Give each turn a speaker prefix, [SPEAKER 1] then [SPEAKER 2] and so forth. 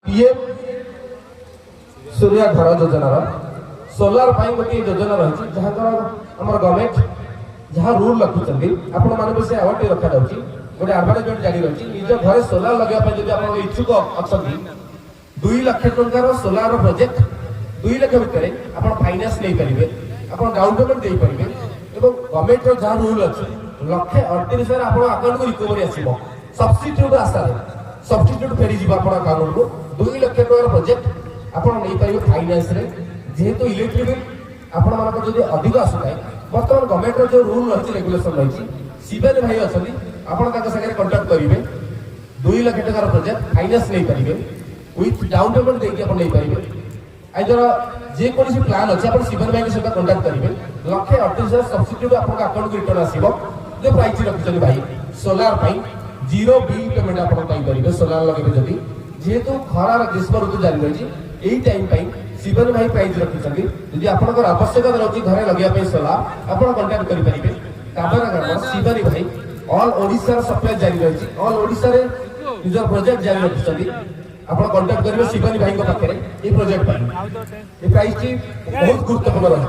[SPEAKER 1] PM सूर्य घर योजना solar गोटे योजना रही जहाँ गवर्नमेंट जहाँ रूल रखुच्च आपण मान से अवार्ड रखा जाऊँगी गोटे एडवर्टाइजमेंट जारी रही निज घर सोलार लगे जब इच्छुक अच्छा 2 लाख टंकार सोलार प्रोजेक्ट 2 लाख भितर आप फाइनान्स नहीं पारे आप डाउन पेमेंट दे पारे गवर्नमेंट जहाँ रूल अच्छे 1,38,000 आप अकाउंट को रिकवरी आसो सब्सिट्यूट आशा सब्सिट्यूट फेरी अकाउंट को 2 लाख टकर प्रोजेक्ट आप नहीं पारे फाइनान्स जेहेतु इलेक्ट्रिक बिल आपण मानक जदि अधिक आसुଥାଏ बर्तमान गवर्नमेंट जो रूल रही रेगुलेशन रही शिवानी भाई अच्छा आपड़ सागर कंटाक्ट करेंगे 2 लाख टकर प्रोजेक्ट फाइनान्स नहीं पारे विथ डाउन पेमेंट देके आप नहीं पारे आइदर जेकोसी प्लान अच्छे आप शिवानी भाई सहित कंटाक्ट करेंगे 1,38,000 सब्सिट्यूट आप अकाउंट को रिटर्न आसो जो प्राइस रखिंट भाई सोलार 0 बिल पेमेंट आप पाइपर सोलार लगे जदि जेहेतु खरार ग्रीष्म ऋतु जारी रही यही टाइम शिवानी भाई प्राइस रखिंट यदि आपंकर आवश्यकता रही घर लगे सोलार आप कंटाक्ट करेंगे काबरा शिवानी भाई ऑल ओडिशा सप्लाई जारी रही ऑल ओडिशा रे निजर प्रोजेक्ट जारी रखिंट आप कंटाक्ट करेंगे शिवानी भाई पाखे ये प्रोजेक्ट प्राइस बहुत गुरुत्वपूर्ण रही।